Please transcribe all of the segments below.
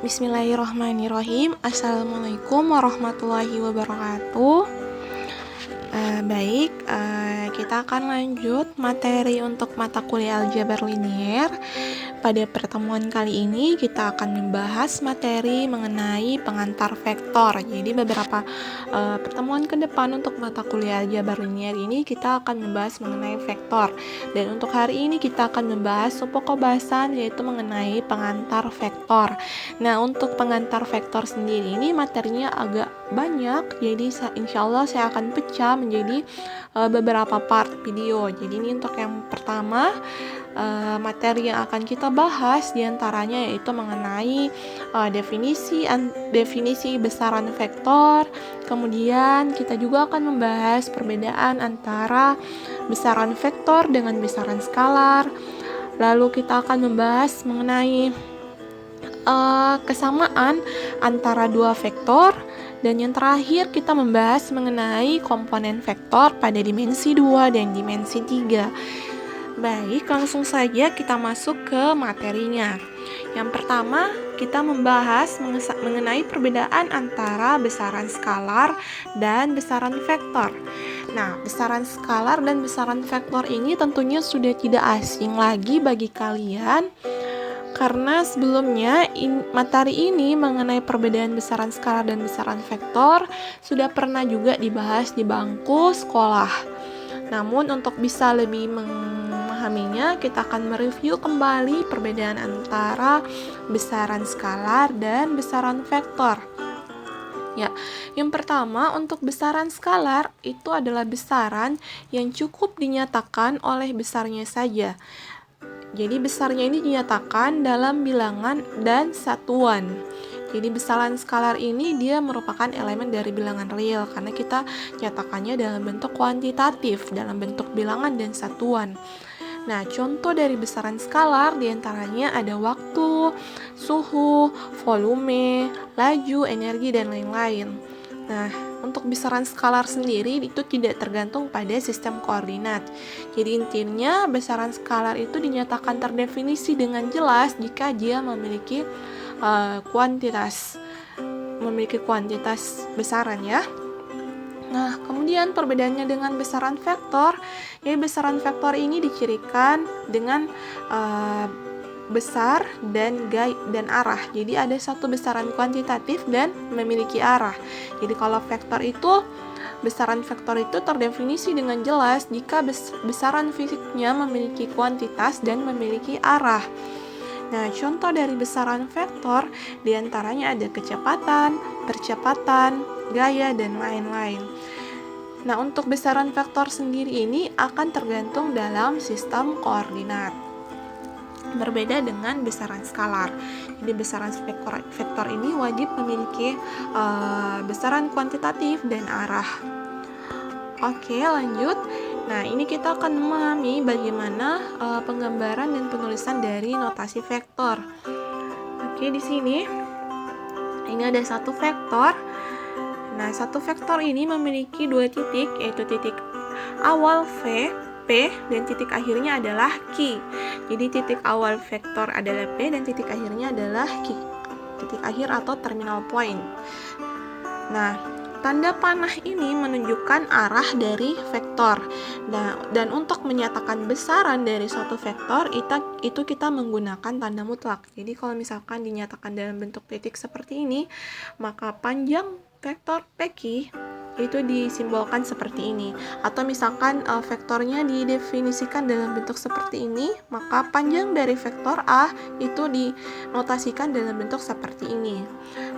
Bismillahirrahmanirrahim. Assalamualaikum warahmatullahi wabarakatuh. Kita akan lanjut materi untuk mata kuliah aljabar linier. Pada pertemuan kali ini kita akan membahas materi mengenai pengantar vektor. Jadi beberapa pertemuan ke depan untuk mata kuliah aljabar linier ini kita akan membahas mengenai vektor. Dan untuk hari ini kita akan membahas pokok bahasan yaitu mengenai pengantar vektor. Nah, untuk pengantar vektor sendiri ini materinya agak banyak, jadi insya Allah saya akan pecah menjadi beberapa part video. Jadi ini untuk yang pertama, materi yang akan kita bahas diantaranya yaitu mengenai definisi besaran vektor. Kemudian kita juga akan membahas perbedaan antara besaran vektor dengan besaran skalar. Lalu kita akan membahas mengenai kesamaan antara dua vektor, dan yang terakhir kita membahas mengenai komponen vektor pada dimensi 2 dan dimensi 3. Baik, langsung saja kita masuk ke materinya. Yang pertama, kita membahas mengenai perbedaan antara besaran skalar dan besaran vektor. Nah, besaran skalar dan besaran vektor ini tentunya sudah tidak asing lagi bagi kalian, karena sebelumnya materi ini mengenai perbedaan besaran skalar dan besaran vektor sudah pernah juga dibahas di bangku sekolah. Namun untuk bisa lebih memahaminya, kita akan mereview kembali perbedaan antara besaran skalar dan besaran vektor. Ya, yang pertama untuk besaran skalar itu adalah besaran yang cukup dinyatakan oleh besarnya saja. Jadi besarnya ini dinyatakan dalam bilangan dan satuan. Jadi besaran skalar ini dia merupakan elemen dari bilangan real karena kita nyatakannya dalam bentuk kuantitatif, dalam bentuk bilangan dan satuan. Nah, contoh dari besaran skalar diantaranya ada waktu, suhu, volume, laju, energi, dan lain-lain. Nah, untuk besaran skalar sendiri itu tidak tergantung pada sistem koordinat. Jadi intinya besaran skalar itu dinyatakan terdefinisi dengan jelas jika dia memiliki kuantitas besaran ya. Nah, kemudian perbedaannya dengan besaran vektor, ya besaran vektor ini dicirikan dengan besar dan arah. Jadi ada satu besaran kuantitatif dan memiliki arah. Jadi kalau vektor itu, besaran vektor itu terdefinisi dengan jelas jika besaran fisiknya memiliki kuantitas dan memiliki arah. Nah, contoh dari besaran vektor diantaranya ada kecepatan, percepatan, gaya, dan lain-lain. Nah, untuk besaran vektor sendiri ini akan tergantung dalam sistem koordinat. Berbeda dengan besaran skalar. Jadi besaran vektor ini wajib memiliki besaran kuantitatif dan arah. Oke, lanjut. Nah, ini kita akan memahami bagaimana penggambaran dan penulisan dari notasi vektor. Oke, di sini ini ada satu vektor. Nah, satu vektor ini memiliki dua titik, yaitu titik awal V, P, dan titik akhirnya adalah Q. Jadi titik awal vektor adalah P dan titik akhirnya adalah Q. Titik akhir atau terminal point. Nah, tanda panah ini menunjukkan arah dari vektor. Nah, dan untuk menyatakan besaran dari suatu vektor itu kita menggunakan tanda mutlak. Jadi kalau misalkan dinyatakan dalam bentuk titik seperti ini, maka panjang vektor PQ itu disimbolkan seperti ini. Atau misalkan vektornya didefinisikan dalam bentuk seperti ini, maka panjang dari vektor A itu dinotasikan dalam bentuk seperti ini.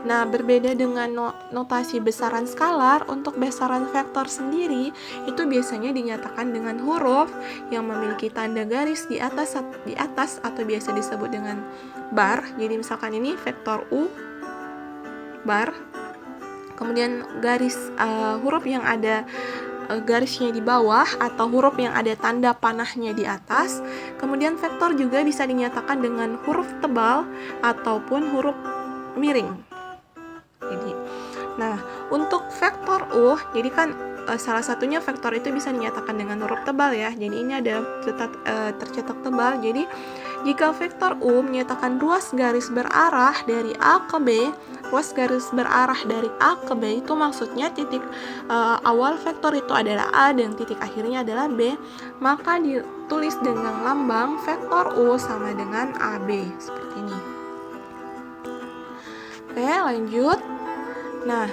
Nah, berbeda dengan notasi besaran skalar, untuk besaran vektor sendiri itu biasanya dinyatakan dengan huruf yang memiliki tanda garis di atas atau biasa disebut dengan bar. Jadi misalkan ini vektor U bar, kemudian garis huruf yang ada garisnya di bawah atau huruf yang ada tanda panahnya di atas. Kemudian vektor juga bisa dinyatakan dengan huruf tebal ataupun huruf miring. Jadi, nah untuk vektor U, jadi kan salah satunya vektor itu bisa dinyatakan dengan huruf tebal ya. Jadi ini ada tercetak tebal. Jadi Jika vektor U menyatakan ruas garis berarah dari A ke B, ruas garis berarah dari A ke B itu maksudnya titik awal vektor itu adalah A dan titik akhirnya adalah B, maka ditulis dengan lambang vektor U sama dengan AB seperti ini. Oke, lanjut. Nah,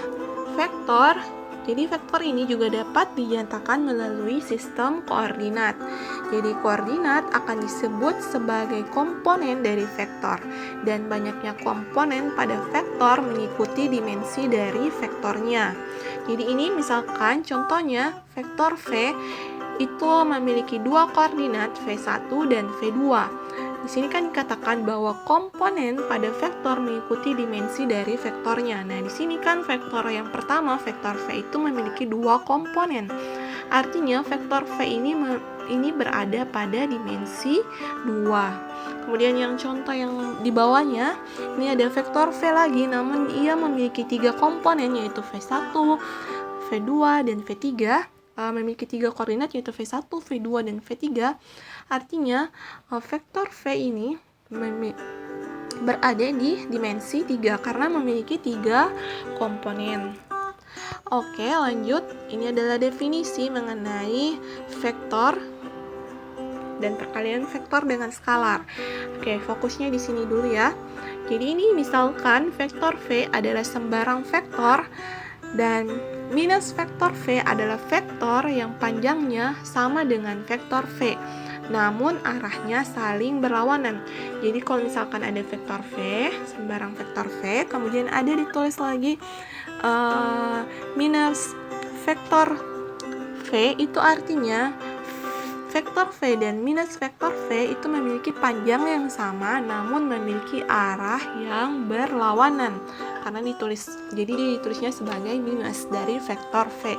vektor, jadi vektor ini juga dapat dinyatakan melalui sistem koordinat. Jadi koordinat akan disebut sebagai komponen dari vektor, dan banyaknya komponen pada vektor mengikuti dimensi dari vektornya. Jadi ini misalkan contohnya vektor V itu memiliki dua koordinat V1 dan V2. Di sini kan dikatakan bahwa komponen pada vektor mengikuti dimensi dari vektornya. Nah, di sini kan vektor yang pertama, vektor V itu memiliki dua komponen. Artinya vektor V ini berada pada dimensi 2. Kemudian yang contoh yang di bawahnya, ini ada vektor V lagi, namun ia memiliki 3 komponen yaitu V1, V2, dan V3. Memiliki 3 koordinat yaitu V1, V2, dan V3. Artinya vektor V ini berada di dimensi 3 karena memiliki 3 komponen. Oke, lanjut. Ini adalah definisi mengenai vektor dan perkalian vektor dengan skalar. Oke, fokusnya di sini dulu ya. Jadi ini misalkan vektor V adalah sembarang vektor dan minus vektor V adalah vektor yang panjangnya sama dengan vektor V, namun arahnya saling berlawanan. Jadi kalau misalkan ada vektor V, sembarang vektor V, kemudian ada ditulis lagi minus vektor V, itu artinya vektor V dan minus vektor V itu memiliki panjang yang sama namun memiliki arah yang berlawanan. Karena ditulisnya sebagai minus dari vektor V.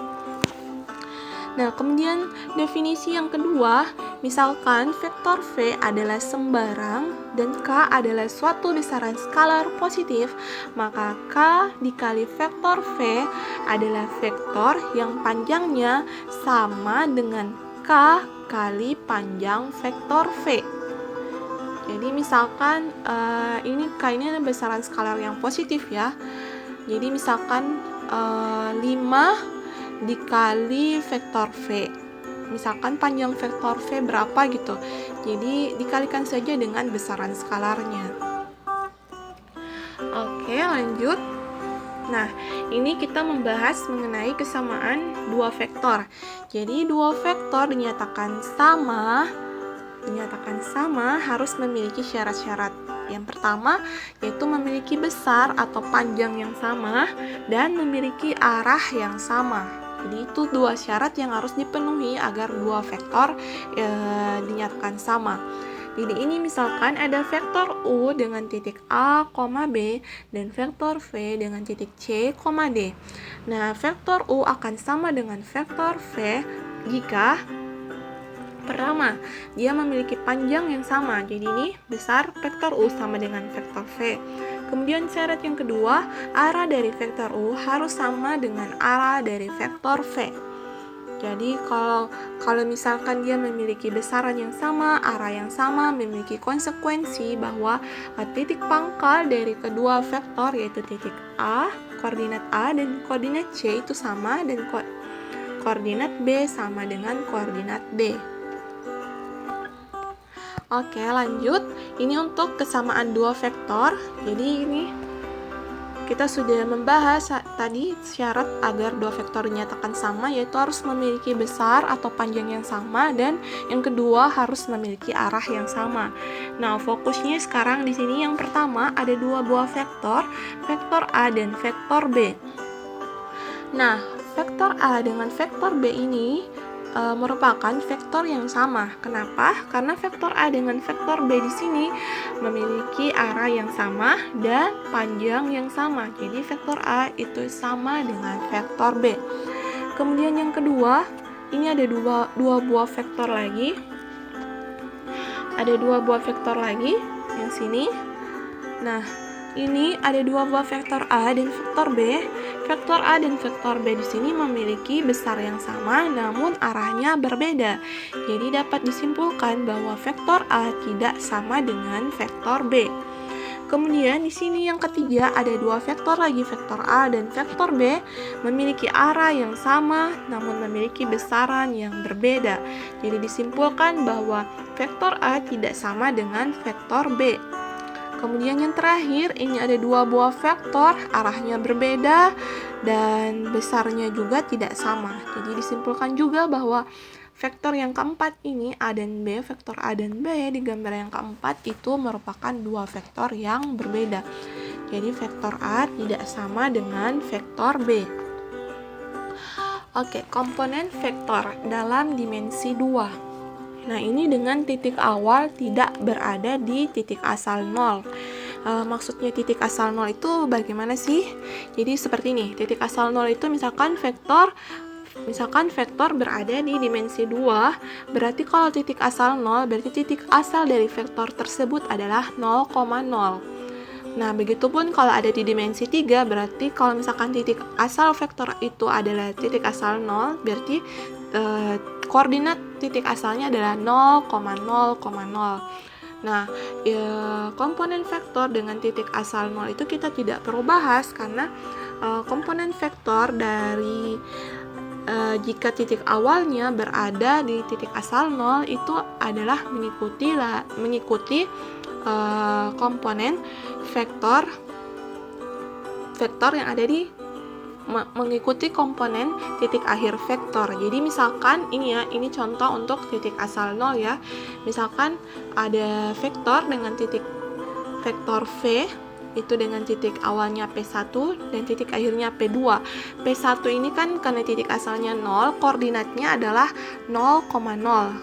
Nah, kemudian definisi yang kedua, misalkan vektor V adalah sembarang dan K adalah suatu besaran skalar positif, maka K dikali vektor V adalah vektor yang panjangnya sama dengan K kali panjang vektor V. Jadi misalkan ini K ini adalah besaran skalar yang positif ya. Jadi misalkan 5 dikali vektor V. Misalkan panjang vektor V berapa gitu. Jadi dikalikan saja dengan besaran skalarnya. Oke, lanjut. Nah, ini kita membahas mengenai kesamaan dua vektor. Jadi dua vektor dinyatakan sama harus memiliki syarat-syarat. Yang pertama yaitu memiliki besar atau panjang yang sama dan memiliki arah yang sama. Jadi itu dua syarat yang harus dipenuhi agar dua vektor dinyatakan sama. Jadi ini misalkan ada vektor U dengan titik A, B dan vektor V dengan titik C, D. Nah, vektor U akan sama dengan vektor V jika pertama, dia memiliki panjang yang sama. Jadi ini besar vektor U sama dengan vektor V. Kemudian syarat yang kedua, arah dari vektor U harus sama dengan arah dari vektor V. Jadi kalau misalkan dia memiliki besaran yang sama, arah yang sama, memiliki konsekuensi bahwa titik pangkal dari kedua vektor yaitu titik A, koordinat A dan koordinat C itu sama dan koordinat B sama dengan koordinat D. Oke, lanjut. Ini untuk kesamaan dua vektor. Jadi ini kita sudah membahas tadi syarat agar dua vektor dinyatakan sama, yaitu harus memiliki besar atau panjang yang sama dan yang kedua harus memiliki arah yang sama. Nah, fokusnya sekarang di sini yang pertama ada dua buah vektor, vektor A dan vektor B. Nah, vektor A dengan vektor B ini merupakan vektor yang sama. Kenapa? Karena vektor A dengan vektor B di sini memiliki arah yang sama dan panjang yang sama. Jadi vektor A itu sama dengan vektor B. Kemudian yang kedua, ini ada dua buah vektor lagi. Ada dua buah vektor lagi yang sini. Nah, ini ada dua buah vektor A dan vektor B. Vektor A dan vektor B di sini memiliki besar yang sama namun arahnya berbeda. Jadi dapat disimpulkan bahwa vektor A tidak sama dengan vektor B. Kemudian di sini yang ketiga ada dua vektor lagi, vektor A dan vektor B memiliki arah yang sama namun memiliki besaran yang berbeda. Jadi disimpulkan bahwa vektor A tidak sama dengan vektor B. Kemudian yang terakhir, ini ada dua buah vektor, arahnya berbeda dan besarnya juga tidak sama. Jadi disimpulkan juga bahwa vektor yang keempat ini A dan B, vektor A dan B di gambar yang keempat itu merupakan dua vektor yang berbeda. Jadi vektor A tidak sama dengan vektor B. Oke, komponen vektor dalam dimensi 2. Nah, ini dengan titik awal tidak berada di titik asal 0. Maksudnya titik asal 0 itu bagaimana sih? Jadi seperti ini, titik asal 0 itu misalkan vektor berada di dimensi 2, berarti kalau titik asal 0, berarti titik asal dari vektor tersebut adalah 0,0. Nah, begitupun kalau ada di dimensi 3, berarti kalau misalkan titik asal vektor itu adalah titik asal 0, berarti koordinat titik asalnya adalah 0,0,0. Nah, komponen vektor dengan titik asal 0 itu kita tidak perlu bahas karena komponen vektor dari jika titik awalnya berada di titik asal 0 itu adalah mengikuti komponen vektor yang ada di mengikuti komponen titik akhir vektor. Jadi misalkan ini contoh untuk titik asal 0 ya. Misalkan ada vektor dengan titik vektor V itu dengan titik awalnya P1 dan titik akhirnya P2. P1 ini kan karena titik asalnya 0, koordinatnya adalah 0,0.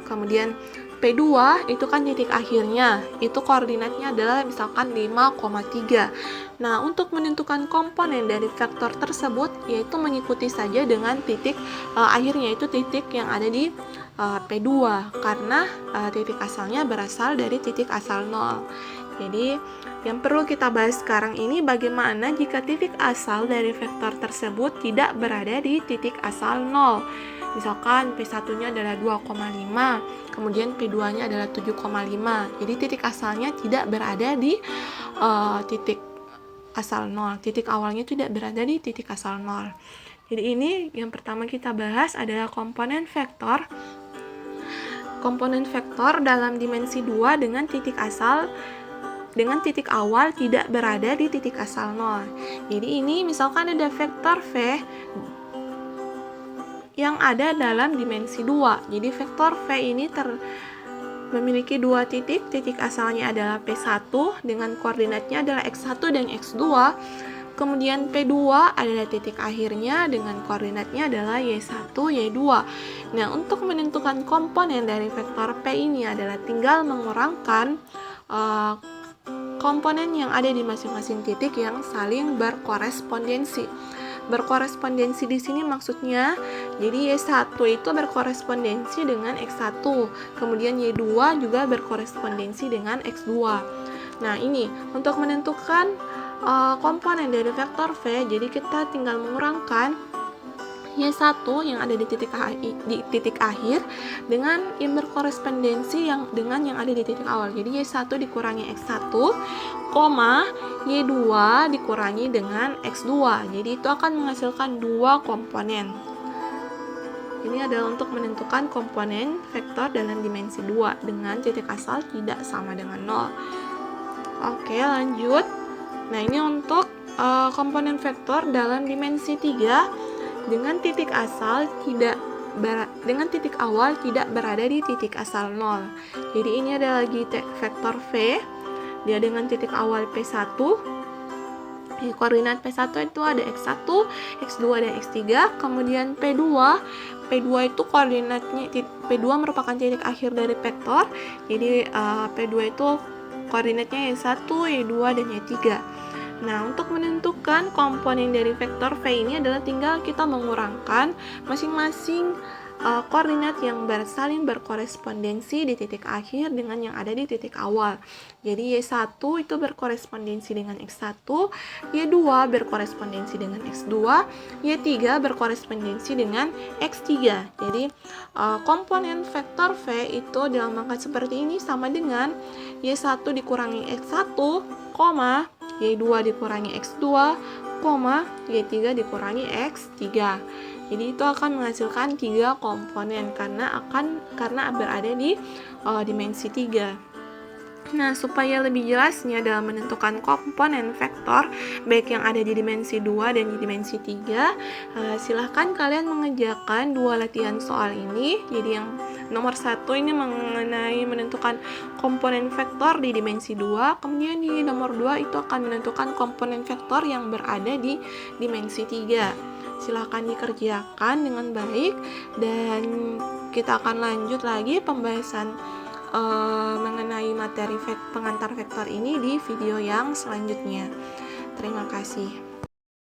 Kemudian P2 itu kan titik akhirnya, itu koordinatnya adalah misalkan 5,3. Nah, untuk menentukan komponen dari vektor tersebut, yaitu mengikuti saja dengan titik akhirnya, itu titik yang ada di P2, karena titik asalnya berasal dari titik asal 0. Jadi, yang perlu kita bahas sekarang ini bagaimana jika titik asal dari vektor tersebut tidak berada di titik asal 0. Misalkan P1-nya adalah 2,5, kemudian P2-nya adalah 7,5. Jadi titik asalnya tidak berada di titik asal 0. Titik awalnya tidak berada di titik asal 0. Jadi ini yang pertama kita bahas adalah komponen vektor. Komponen vektor dalam dimensi 2 dengan titik awal tidak berada di titik asal 0. Jadi ini misalkan ada vektor V yang ada dalam dimensi 2. Jadi vektor V ini memiliki dua titik asalnya adalah P1 dengan koordinatnya adalah X1 dan X2. Kemudian P2 adalah titik akhirnya dengan koordinatnya adalah Y1, Y2. Nah, untuk menentukan komponen dari vektor P ini adalah tinggal mengurangkan komponen yang ada di masing-masing titik yang saling berkorespondensi. Berkorespondensi di sini maksudnya, jadi Y1 itu berkorespondensi dengan X1, kemudian Y2 juga berkorespondensi dengan X2. Nah, ini untuk menentukan komponen dari vektor V, jadi kita tinggal mengurangkan Y1 yang ada di titik akhir dengan yang berkorespondensi dengan yang ada di titik awal. Jadi Y1 dikurangi X1, Y2 dikurangi dengan X2. Jadi itu akan menghasilkan dua komponen. Ini adalah untuk menentukan komponen vektor dalam dimensi 2 dengan titik asal tidak sama dengan 0. Oke, lanjut. Nah, ini untuk komponen vektor dalam dimensi 3 dengan titik awal tidak berada di titik asal 0. Jadi ini ada lagi vektor V, dia dengan titik awal P1. Koordinat P1 itu ada X1, X2 dan X3. Kemudian P2 itu koordinatnya, P2 merupakan titik akhir dari vektor. Jadi P2 itu koordinatnya Y1, Y2 dan Y3. Nah, untuk menentukan komponen dari vektor V ini adalah tinggal kita mengurangkan masing-masing koordinat yang saling berkorespondensi di titik akhir dengan yang ada di titik awal. Jadi Y1 itu berkorespondensi dengan X1, Y2 berkorespondensi dengan X2, Y3 berkorespondensi dengan X3. Jadi komponen vektor V itu dilambangkan seperti ini, sama dengan Y1 dikurangi X1, Y2 dikurangi X2, Y3 dikurangi X3. Jadi itu akan menghasilkan 3 komponen karena berada di dimensi 3. Nah, supaya lebih jelasnya dalam menentukan komponen vektor baik yang ada di dimensi 2 dan di dimensi 3, silahkan kalian mengerjakan 2 latihan soal ini. Jadi yang nomor 1 ini mengenai menentukan komponen vektor di dimensi 2, kemudian di nomor 2 itu akan menentukan komponen vektor yang berada di dimensi 3. Silahkan dikerjakan dengan baik, dan kita akan lanjut lagi pembahasan mengenai materi pengantar vektor ini di video yang selanjutnya. Terima kasih.